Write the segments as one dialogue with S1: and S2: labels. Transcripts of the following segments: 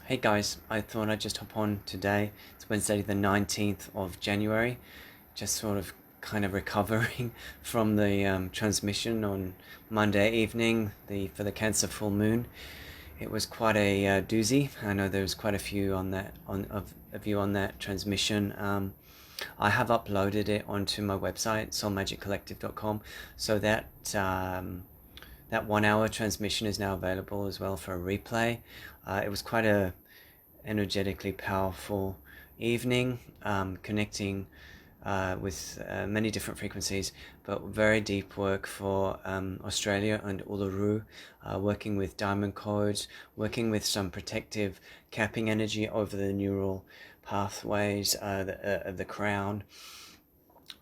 S1: Hey guys, I thought I'd just hop on today. It's Wednesday the 19th of January. Just sort of kind of recovering from the transmission on Monday evening for the Cancer full moon. It was quite a doozy. I know there was quite a few on that of you on that transmission. I have uploaded it onto my website soulmagiccollective.com, so that 1 hour transmission is now available as well for a replay. It was quite a energetically powerful evening, connecting with many different frequencies, but very deep work for Australia and Uluru, working with diamond codes, working with some protective capping energy over the neural pathways of the crown.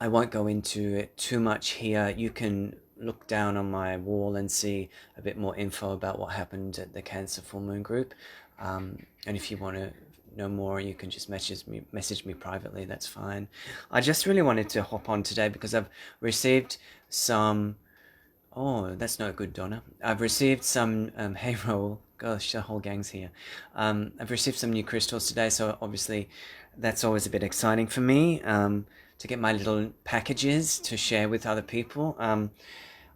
S1: I won't go into it too much here. You can look down on my wall and see a bit more info about what happened at the Cancer Full Moon group. And if you want to know more, you can just message me privately. That's fine. I just really wanted to hop on today because I've received some. Oh, that's not good, Donna. I've received some. Hey, Raoul. Gosh, the whole gang's here. I've received some new crystals today, so obviously that's always a bit exciting for me. To get my little packages to share with other people.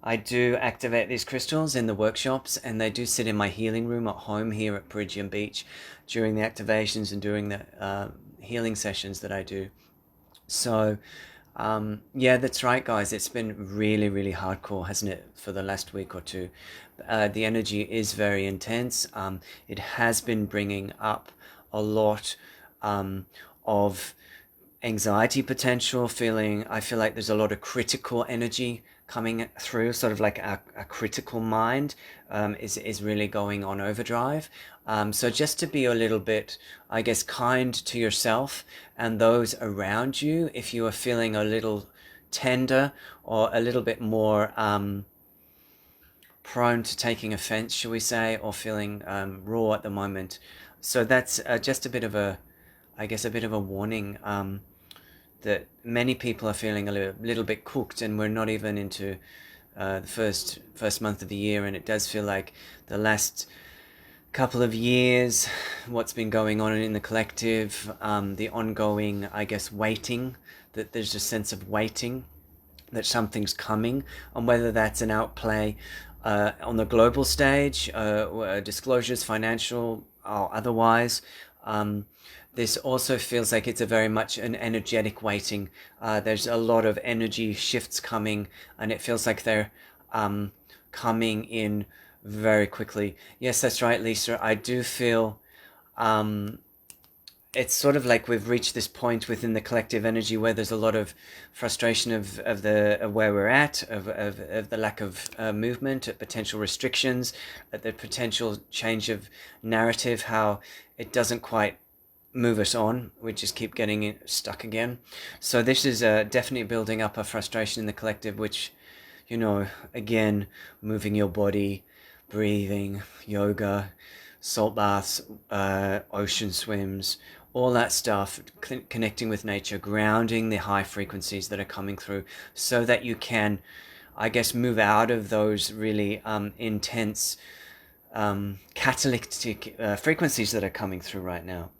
S1: I do activate these crystals in the workshops, and they do sit in my healing room at home here at Perigium Beach during the activations and during the healing sessions that I do. So, yeah, that's right, guys. It's been really, really hardcore, hasn't it, for the last week or two? The energy is very intense. It has been bringing up a lot of anxiety potential, I feel like there's a lot of critical energy coming through, sort of like a critical mind is really going on overdrive. So just to be a little bit, I guess, kind to yourself and those around you, if you are feeling a little tender or a little bit more prone to taking offense, shall we say, or feeling raw at the moment. So that's just a bit of a, I guess, a bit of a warning that many people are feeling a little bit cooked, and we're not even into the first month of the year, and it does feel like the last couple of years, what's been going on in the collective, the ongoing, I guess, waiting, that there's a sense of waiting, that something's coming, and whether that's an outplay on the global stage, disclosures, financial or otherwise. This also feels like it's a very much an energetic waiting. There's a lot of energy shifts coming, and it feels like they're coming in very quickly. Yes, that's right, Lisa. I do feel it's sort of like we've reached this point within the collective energy where there's a lot of frustration of where we're at, of the lack of movement, at potential restrictions, at the potential change of narrative, how it doesn't quite move us on. We just keep getting stuck again. So this is definitely building up a frustration in the collective, which, you know, again, moving your body, breathing, yoga, salt baths, ocean swims, all that stuff, connecting with nature, grounding the high frequencies that are coming through so that you can, I guess, move out of those really intense catalytic frequencies that are coming through right now.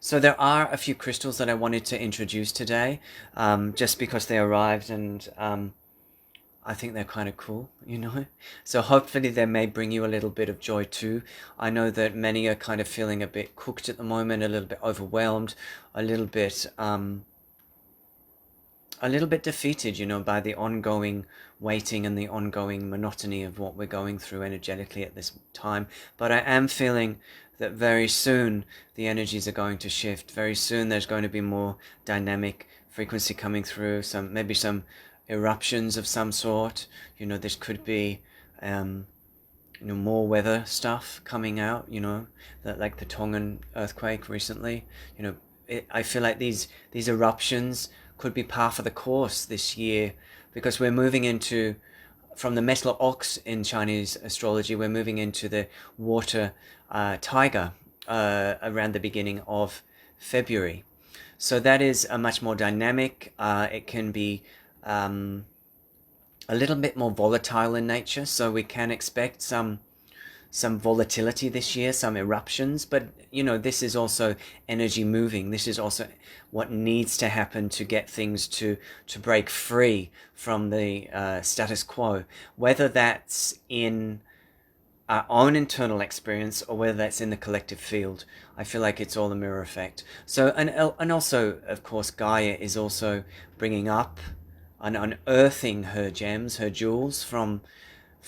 S1: So there are a few crystals that I wanted to introduce today, just because they arrived, and I think they're kind of cool, you know. So hopefully they may bring you a little bit of joy too. I know that many are kind of feeling a bit cooked at the moment, a little bit overwhelmed, a little bit defeated, you know, by the ongoing waiting and the ongoing monotony of what we're going through energetically at this time. But I am feeling that very soon the energies are going to shift. Very soon there's going to be more dynamic frequency coming through, maybe some eruptions of some sort. You know, this could be more weather stuff coming out, you know, that, like the Tongan earthquake recently. You know, I feel like these eruptions could be par for the course this year, because we're moving into, from the metal ox in Chinese astrology, we're moving into the water tiger around the beginning of February. So that is a much more dynamic. It can be a little bit more volatile in nature, so we can expect some some volatility this year, some eruptions, but this is also energy moving. This is also what needs to happen to get things to break free from the status quo, whether that's in our own internal experience or whether that's in the collective field. I feel like it's all a mirror effect. So, and also, of course, Gaia is also bringing up and unearthing her gems, her jewels from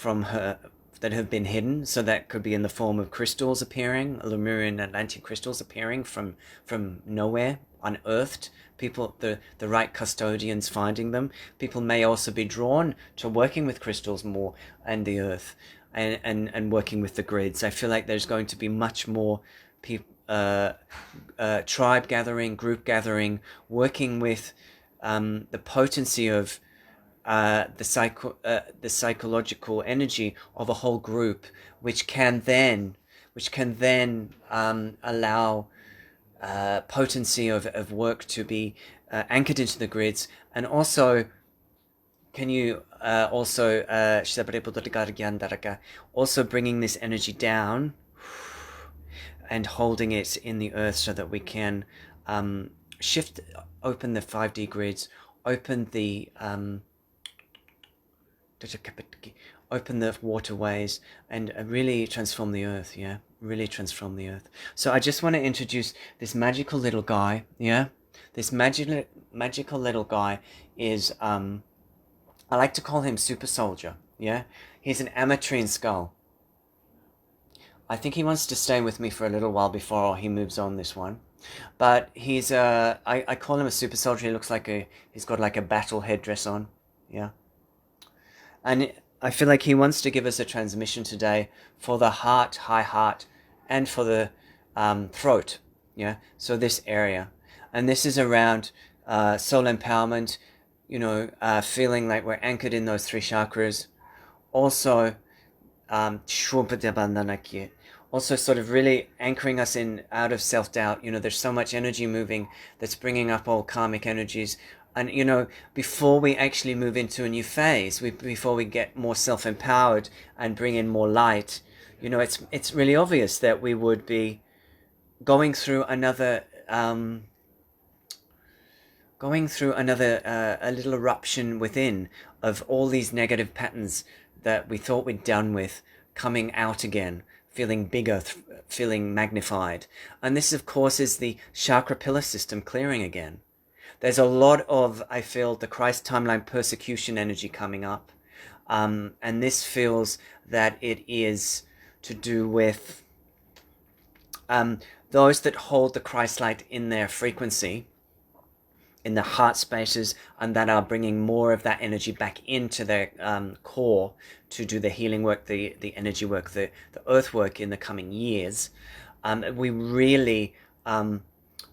S1: her that have been hidden. So that could be in the form of crystals appearing, Lemurian Atlantic crystals appearing from nowhere, unearthed. People, the right custodians finding them. People may also be drawn to working with crystals more and the earth, and working with the grids. I feel like there's going to be much more tribe gathering, group gathering, working with the potency of the psychological energy of a whole group, which can then allow potency of work to be anchored into the grids, and also can you also bringing this energy down and holding it in the earth so that we can open the 5D grids, open the waterways, and really transform the earth. Yeah, really transform the earth. So I just want to introduce this magical little guy. Yeah, this magical little guy is I like to call him Super Soldier. Yeah, he's an ametrine skull. I think he wants to stay with me for a little while before he moves on this one. But he's I call him a super soldier. He looks like he's got like a battle headdress on. Yeah. And I feel like he wants to give us a transmission today for the heart, high heart, and for the throat. Yeah. So this area. And this is around soul empowerment, feeling like we're anchored in those 3 chakras. Also, also sort of really anchoring us in out of self-doubt. There's so much energy moving that's bringing up all karmic energies. And, before we actually move into a new phase, before we get more self-empowered and bring in more light, it's really obvious that we would be going through another a little eruption within of all these negative patterns that we thought we'd done with, coming out again, feeling bigger, feeling magnified. And this, of course, is the chakra pillar system clearing again. There's a lot of, I feel, the Christ timeline persecution energy coming up. And this feels that it is to do with those that hold the Christ light in their frequency, in the heart spaces, and that are bringing more of that energy back into their core to do the healing work, the energy work, the earth work in the coming years. We really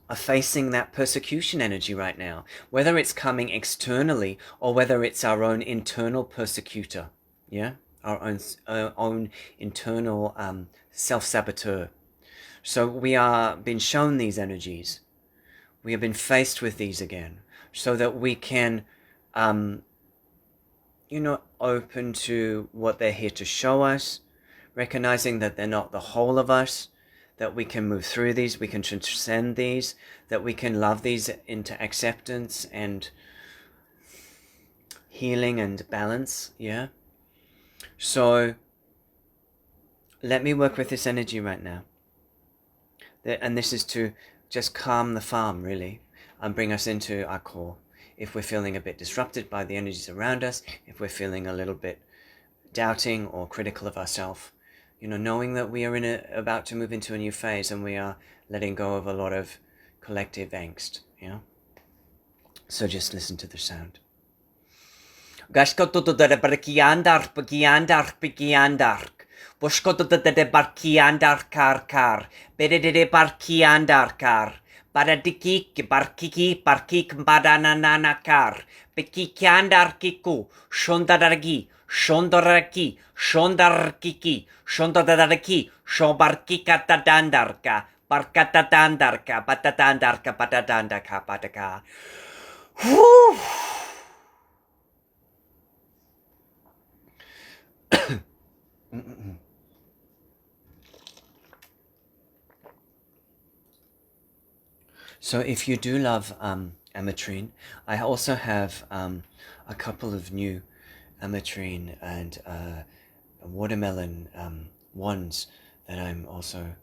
S1: are facing that persecution energy right now, whether it's coming externally or whether it's our own internal persecutor. Yeah, our own internal self-saboteur. So we are being shown these energies. We have been faced with these again, so that we can, open to what they're here to show us, recognizing that they're not the whole of us, that we can move through these, we can transcend these, that we can love these into acceptance and healing and balance. Yeah. So let me work with this energy right now. And this is to just calm the farm, really, and bring us into our core. If we're feeling a bit disrupted by the energies around us, if we're feeling a little bit doubting or critical of ourselves, knowing that we are about to move into a new phase and we are letting go of a lot of collective angst. So just listen to the sound. Boshkoto de barkiandar kar, bedede barkiandar, badadiki barkik badanana kar, bekiandar kiku, shondaragi, shondarkiki, shombarkika tadandarka, barkatadandarka, batadandarka, bataka. Whew. So if you do love ametrine, I also have a couple of new ametrine and watermelon wands that I'm also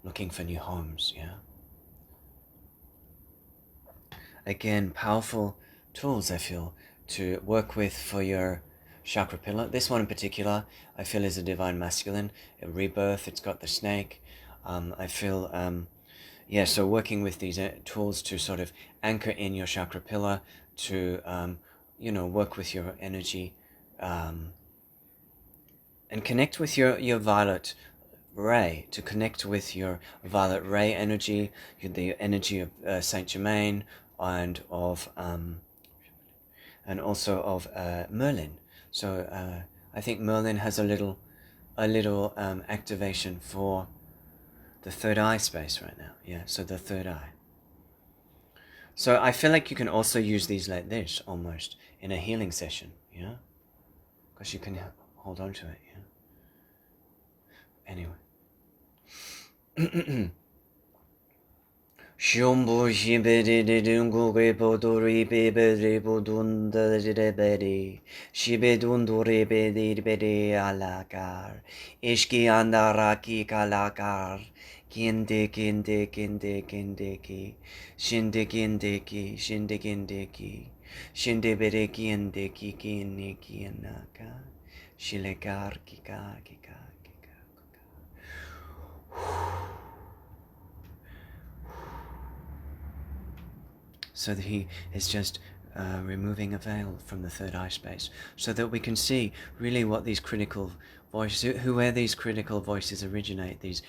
S1: looking for new homes. Yeah. Again, powerful tools I feel to work with for your chakra pillar. This one in particular, I feel is a divine masculine, a rebirth. It's got the snake. I feel, yeah. So working with these tools to sort of anchor in your chakra pillar, to work with your energy, and connect with your violet ray, to connect with your violet ray energy, the energy of Saint Germain, and also of Merlin. So I think Merlin has a little activation for the third eye space right now. Yeah, so the third eye. So I feel like you can also use these like this almost in a healing session. Yeah, because you can hold on to it. Yeah. Anyway. Shumbu shibidi dungu repoduri bibidi budunda rebedi shibidunduri bedi bedi alakar ishki andaraki kalakar kinde kinde kinde kindeki shindikindeki shindikindeki shindibidi kindeki kiniki anaka shilekar kika kika. So that he is just removing a veil from the third eye space, so that we can see really what these critical voices, where these critical voices originate, these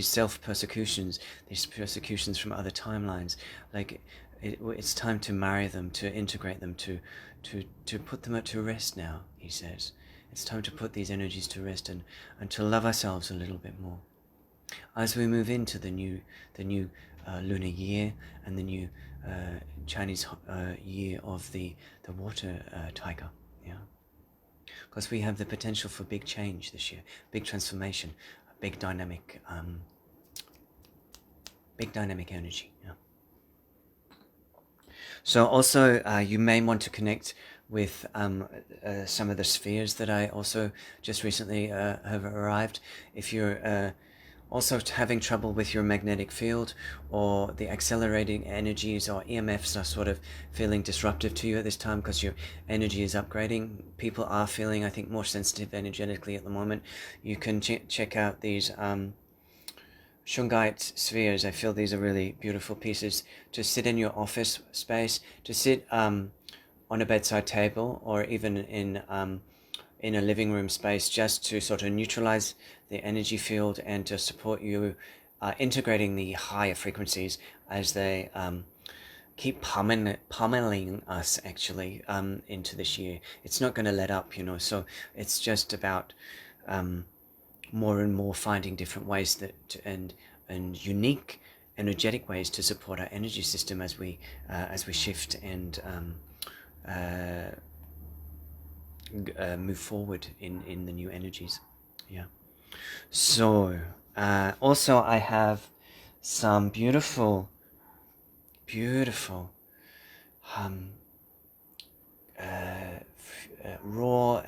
S1: self-persecutions, these persecutions from other timelines. Like it's time to marry them, to integrate them, to put them to rest now, he says. It's time to put these energies to rest and to love ourselves a little bit more. As we move into the new lunar year and the new Chinese year of the water tiger, yeah, because we have the potential for big change this year, big transformation, big dynamic energy. Yeah. So also you may want to connect with some of the spheres that I also just recently have arrived. If you're also having trouble with your magnetic field, or the accelerating energies or EMFs are sort of feeling disruptive to you at this time because your energy is upgrading. People are feeling, I think, more sensitive energetically at the moment. You can check out these Shungite spheres. I feel these are really beautiful pieces to sit in your office space, to sit on a bedside table, or even in a living room space, just to sort of neutralize the energy field and to support you integrating the higher frequencies as they keep pummeling us actually into this year. It's not going to let up, so it's just about more and more finding different ways and unique energetic ways to support our energy system as we shift and move forward in the new energies. Yeah. So also I have some beautiful raw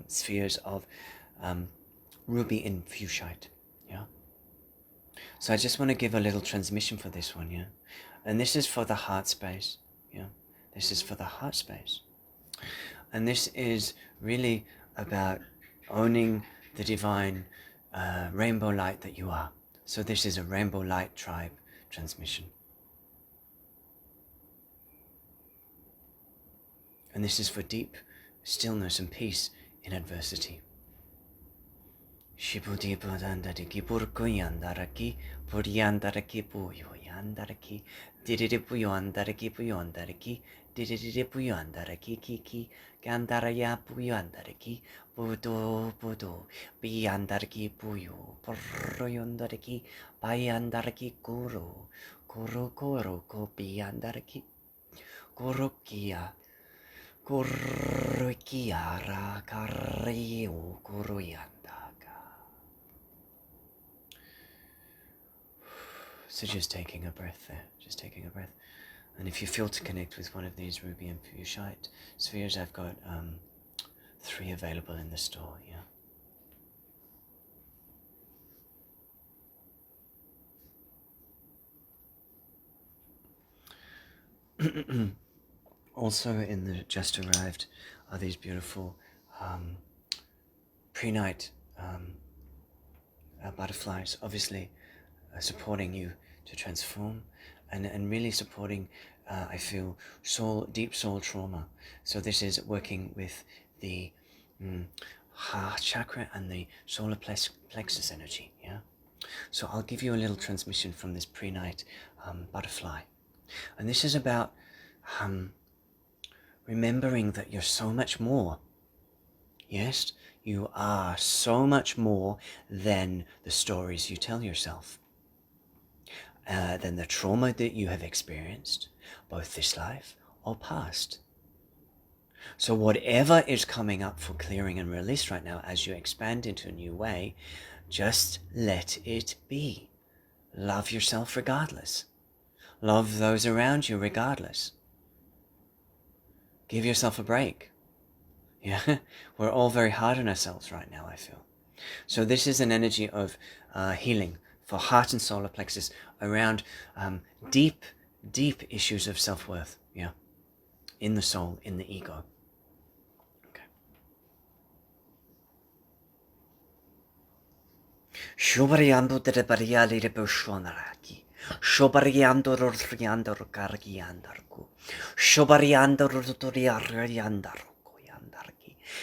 S1: spheres of ruby infusionite. Yeah. So I just want to give a little transmission for this one. Yeah. And this is for the heart space. Yeah. This is for the heart space. And this is really about owning the divine rainbow light that you are. So this is a rainbow light tribe transmission. And this is for deep stillness and peace in adversity. Shibudi budandariki burkuyandaraki buryandaraki buyoyandaraki didiribuyandaraki buyandaraki didiribuyandaraki kiki gandaraya buyandaraki budo biyandaraki buyo buryandaraki bayandaraki guru ko biyandaraki gurukiya Kurukiyara kariu kuruyandaka. So just taking a breath there, just taking a breath. And if you feel to connect with one of these ruby and fuchsite spheres, I've got 3 available in the store, yeah. Also in the just arrived are these beautiful pre-night butterflies, obviously supporting you to transform and really supporting, I feel, deep soul trauma. So this is working with the heart chakra and the solar plexus energy, yeah? So I'll give you a little transmission from this pre-night butterfly. And this is about remembering that you're so much more. Yes, you are so much more than the stories you tell yourself, than the trauma that you have experienced, both this life or past. So whatever is coming up for clearing and release right now as you expand into a new way, just let it be. Love yourself regardless. Love those around you regardless. Give yourself a break. Yeah, we're all very hard on ourselves right now, I feel. So this is an energy of healing for heart and solar plexus around deep issues of self-worth, yeah, in the soul, in the ego. Okay. Shobariando de bariali de bushonaraki. Shobariando roriando gargiandarku. Shobariando rotoriariandarku.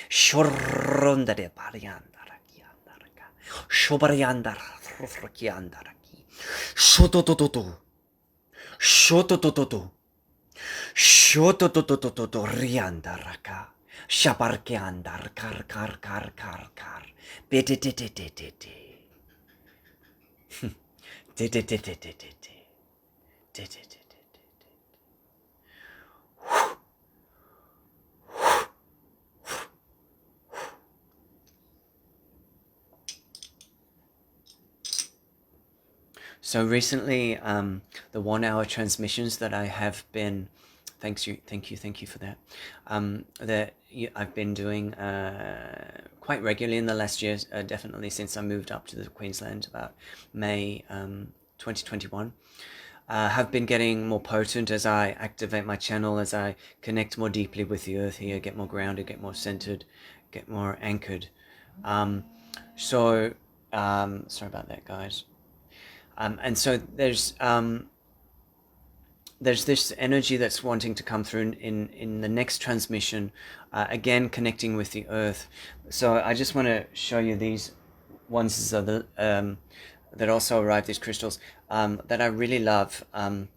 S1: Shorronda de Bariandaraki Andaraka. Shobariandar Rufrakiandaraki. Shotototo. Shotototo. Shotototo Riandaraka. Shabarkiandar kar. Bididididididi. Dididididididi. Didididididi. So recently, the 1-hour transmissions that I have been, thank you for that, I've been doing quite regularly in the last years, definitely since I moved up to the Queensland about May 2021, have been getting more potent as I activate my channel, as I connect more deeply with the earth here, get more grounded, get more centered, get more anchored. Sorry about that, guys. And so there's this energy that's wanting to come through in the next transmission, again connecting with the earth. So I just want to show you these ones that also arrived, these crystals that I really love, and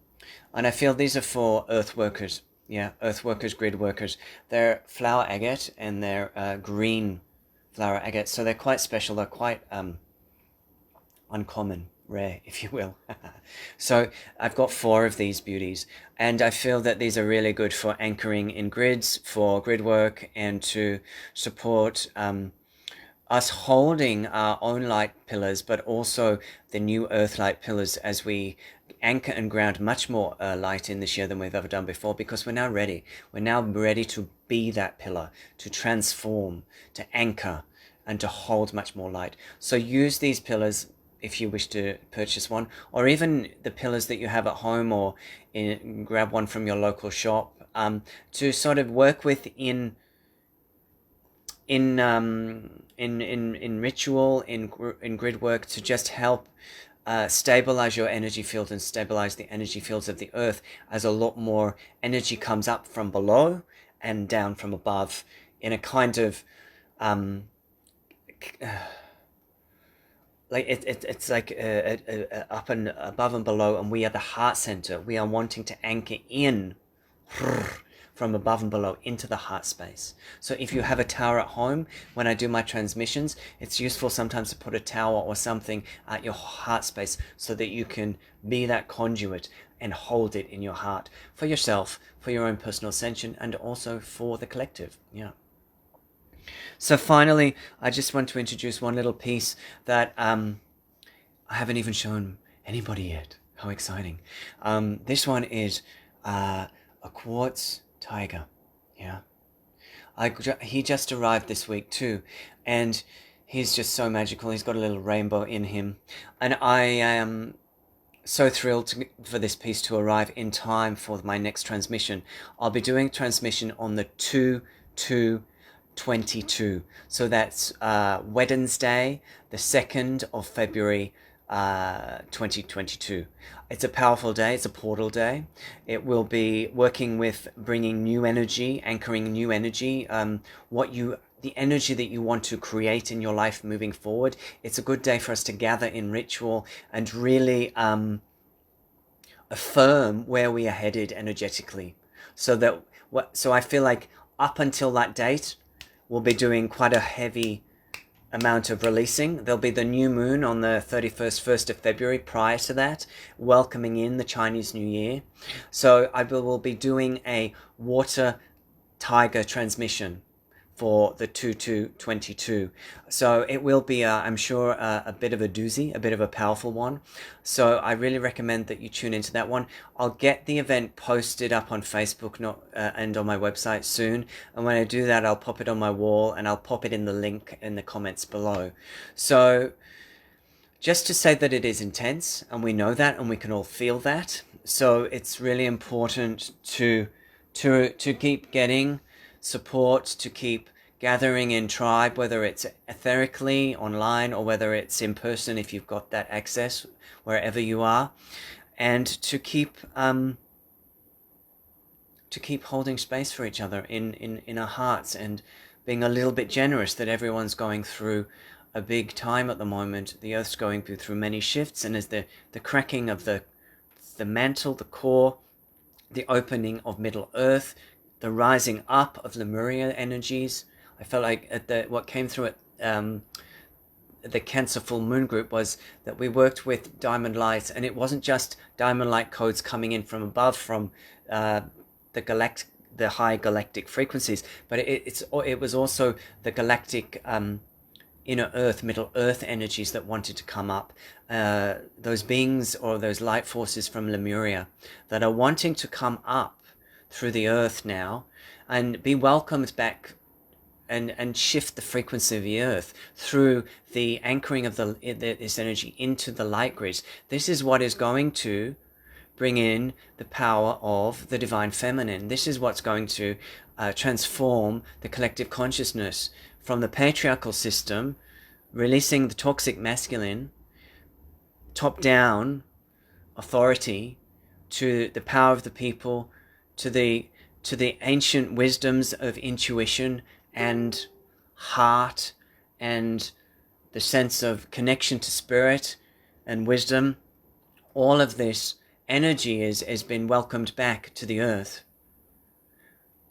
S1: I feel these are for earth workers. Yeah, earth workers, grid workers. They're flower agate and they're green flower agate, so they're quite special. They're quite uncommon, rare, if you will. So I've got 4 of these beauties, and I feel that these are really good for anchoring in grids, for grid work, and to support us holding our own light pillars, but also the new earth light pillars as we anchor and ground much more light in this year than we've ever done before, because we're now ready. We're now ready to be that pillar, to transform, to anchor, and to hold much more light. So use these pillars if you wish to purchase one, or even the pillars that you have at home, or grab one from your local shop, to sort of work with in ritual, in grid work, to just help stabilize your energy field and stabilize the energy fields of the earth, as a lot more energy comes up from below and down from above in a kind of like it's like up and above and below, and we are the heart center. We are wanting to anchor in from above and below into the heart space. So if you have a tower at home, when I do my transmissions, it's useful sometimes to put a tower or something at your heart space so that you can be that conduit and hold it in your heart for yourself, for your own personal ascension, and also for the collective. Yeah. So finally, I just want to introduce one little piece that I haven't even shown anybody yet. How exciting. This one is a Quartz Tiger. Yeah. He just arrived this week too, and he's just so magical. He's got a little rainbow in him, and I am so thrilled for this piece to arrive in time for my next transmission. I'll be doing transmission on the 2/2/22, so that's Wednesday, the 2nd of February, 2022. It's a powerful day. It's a portal day. It will be working with bringing new energy, anchoring new energy, the energy that you want to create in your life moving forward. It's a good day for us to gather in ritual and really affirm where we are headed energetically. So I feel like up until that date, we'll be doing quite a heavy amount of releasing. There'll be the new moon on the 1st of February prior to that, welcoming in the Chinese New Year. So I will be doing a water tiger transmission for the 2/2/22. So it will be, I'm sure, a bit of a doozy, a bit of a powerful one. So I really recommend that you tune into that one. I'll get the event posted up on Facebook and on my website soon. And when I do that, I'll pop it on my wall and I'll pop it in the link in the comments below. So just to say that it is intense, and we know that, and we can all feel that. So it's really important to keep getting support, to keep gathering in tribe, whether it's etherically online or whether it's in person if you've got that access wherever you are, and to keep holding space for each other in our hearts, and being a little bit generous that everyone's going through a big time at the moment. The Earth's going through many shifts, and as the cracking of the mantle, the core, the opening of Middle Earth, the rising up of Lemurian energies. I felt like what came through at the Cancer full moon group was that we worked with diamond lights, and it wasn't just diamond light codes coming in from above from the high galactic frequencies, but it was also the galactic inner Earth, Middle Earth energies that wanted to come up. Those beings or those light forces from Lemuria that are wanting to come up through the Earth now and be welcomed back and shift the frequency of the Earth through the anchoring of this energy into the light grids. This is what is going to bring in the power of the divine feminine. This is what's going to transform the collective consciousness from the patriarchal system, releasing the toxic masculine, top-down authority, to the power of the people, to the ancient wisdoms of intuition and heart and the sense of connection to spirit and wisdom. All of this energy has been welcomed back to the earth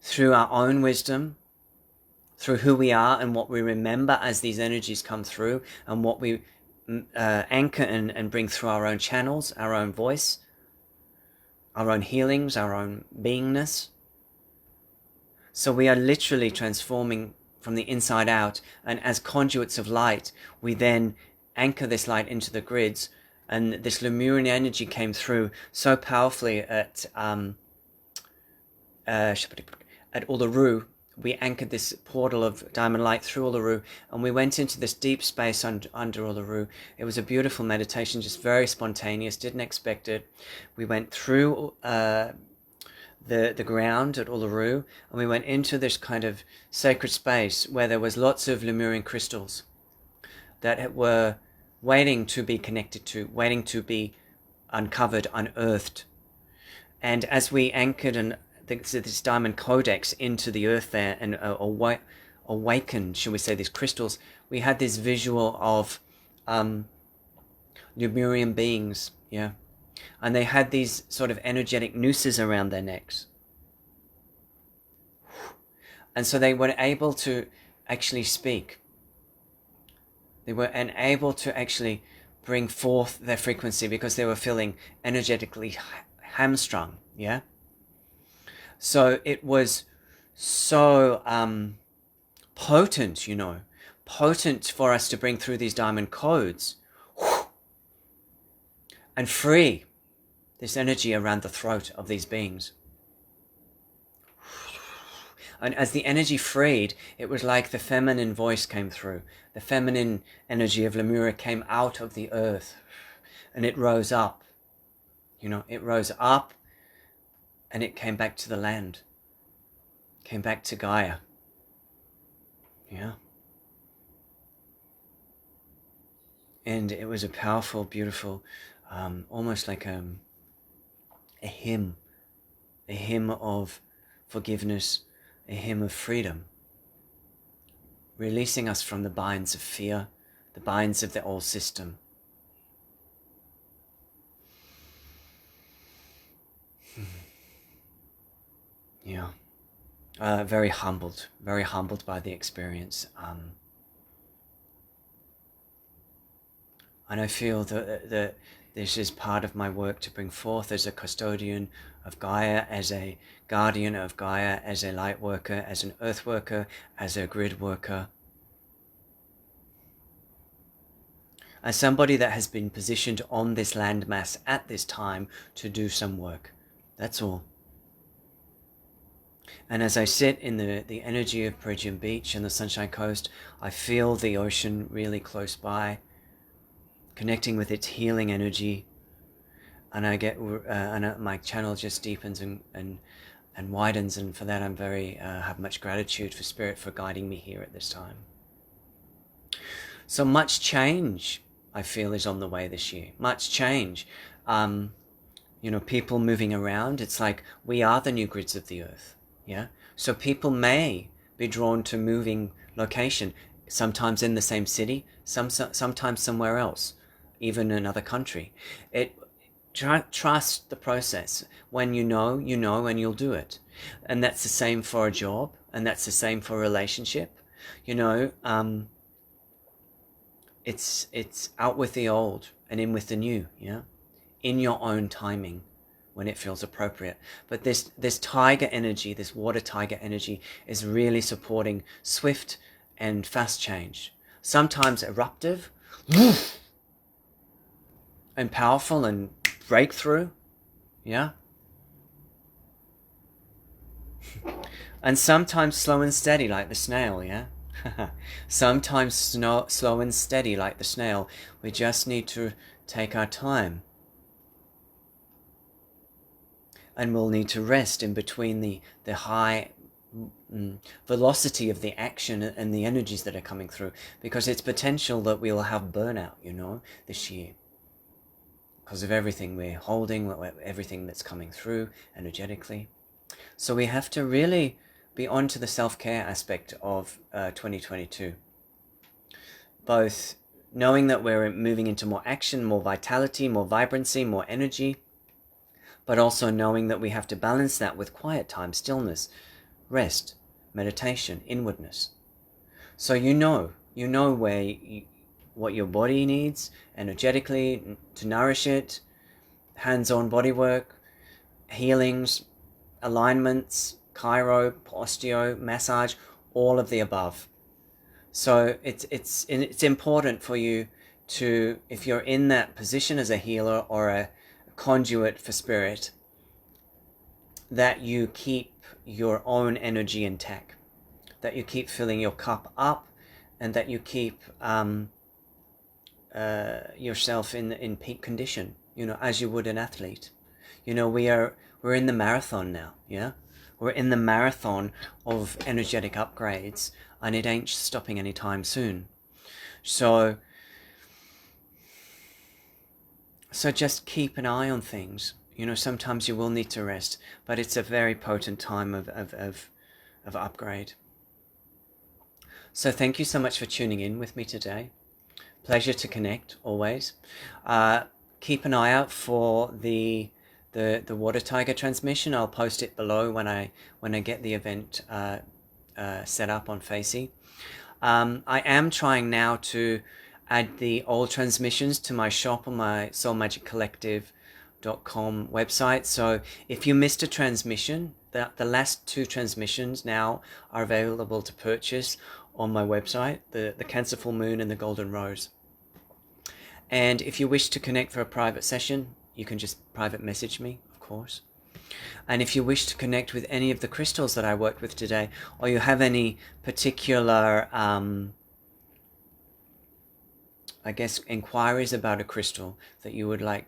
S1: through our own wisdom, through who we are and what we remember as these energies come through, and what we anchor and bring through our own channels, our own voice, our own healings, our own beingness. So we are literally transforming from the inside out, and as conduits of light, we then anchor this light into the grids. And this Lemurian energy came through so powerfully at Uluru. We anchored this portal of diamond light through Uluru, and we went into this deep space under Uluru. It was a beautiful meditation, just very spontaneous, didn't expect it. We went through the ground at Uluru, and we went into this kind of sacred space where there was lots of Lemurian crystals that were waiting to be connected to, waiting to be uncovered, unearthed. And as we anchored and this diamond codex into the earth there and awakened, should we say, these crystals, we had this visual of Lemurian beings, yeah, and they had these sort of energetic nooses around their necks, and so they were able to actually speak. They were able to actually bring forth their frequency because they were feeling energetically hamstrung, yeah. So it was so potent, potent for us to bring through these diamond codes and free this energy around the throat of these beings. And as the energy freed, it was like the feminine voice came through. The feminine energy of Lemuria came out of the earth, and it rose up. It rose up, and it came back to the land. Came back to Gaia. Yeah. And it was a powerful, beautiful, almost like a hymn of forgiveness, a hymn of freedom, releasing us from the binds of fear, the binds of the old system. Yeah, very humbled by the experience. And I feel that this is part of my work to bring forth as a custodian of Gaia, as a guardian of Gaia, as a light worker, as an earth worker, as a grid worker. As somebody that has been positioned on this landmass at this time to do some work. That's all. And as I sit in the energy of Peregian Beach and the Sunshine Coast, I feel the ocean really close by, connecting with its healing energy, and I get my channel just deepens and widens, and for that I'm very have much gratitude for Spirit for guiding me here at this time. So much change I feel is on the way this year. Much change. People moving around. It's like we are the new grids of the earth. Yeah. So people may be drawn to moving location, sometimes in the same city, sometimes somewhere else, even another country. Trust the process. When you know, and you'll do it. And that's the same for a job, and that's the same for a relationship. It's out with the old and in with the new. Yeah, in your own timing, when it feels appropriate. But this tiger energy, this water tiger energy, is really supporting swift and fast change. Sometimes eruptive and powerful and breakthrough. Yeah. And sometimes slow and steady like the snail. Yeah. Sometimes slow and steady like the snail. We just need to take our time. And we'll need to rest in between the high velocity of the action and the energies that are coming through, because it's potential that we'll have burnout, this year, because of everything we're holding, everything that's coming through energetically. So we have to really be on to the self-care aspect of 2022. Both knowing that we're moving into more action, more vitality, more vibrancy, more energy, but also knowing that we have to balance that with quiet time, stillness, rest, meditation, inwardness. So what your body needs energetically to nourish it, hands-on body work, healings, alignments, chiro, osteo, massage, all of the above. So it's important for you to, if you're in that position as a healer or a conduit for Spirit, that you keep your own energy intact, that you keep filling your cup up, and that you keep yourself in peak condition, as you would an athlete. We're in the marathon now. Yeah, we're in the marathon of energetic upgrades, and it ain't stopping anytime soon. So just keep an eye on things. Sometimes you will need to rest, but it's a very potent time of upgrade. So thank you so much for tuning in with me today. Pleasure to connect always. Keep an eye out for the Water Tiger transmission. I'll post it below when I get the event set up on Facey. I am trying now to add the old transmissions to my shop on my soulmagiccollective.com website. So if you missed a transmission, the last 2 transmissions now are available to purchase on my website, the Cancer Full Moon and the Golden Rose. And if you wish to connect for a private session, you can just private message me, of course. And if you wish to connect with any of the crystals that I worked with today, or you have any particular, I guess, inquiries about a crystal that you would like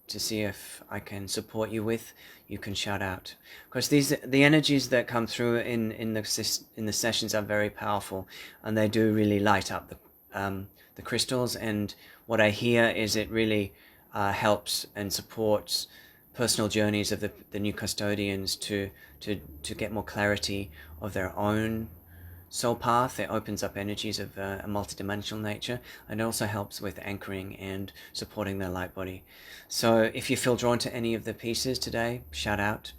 S1: to see if I can support you with, you can shout out. Because the energies that come through in the sessions are very powerful, and they do really light up the crystals. And what I hear is it really helps and supports personal journeys of the new custodians to get more clarity of their own soul path. It opens up energies of a multidimensional nature, and it also helps with anchoring and supporting their light body. So if you feel drawn to any of the pieces today, shout out.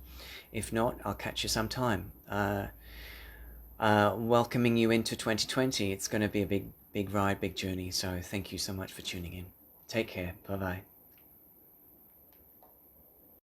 S1: If not, I'll catch you sometime. Welcoming you into 2020. It's going to be a big ride, big journey. So thank you so much for tuning in. Take care. Bye-bye.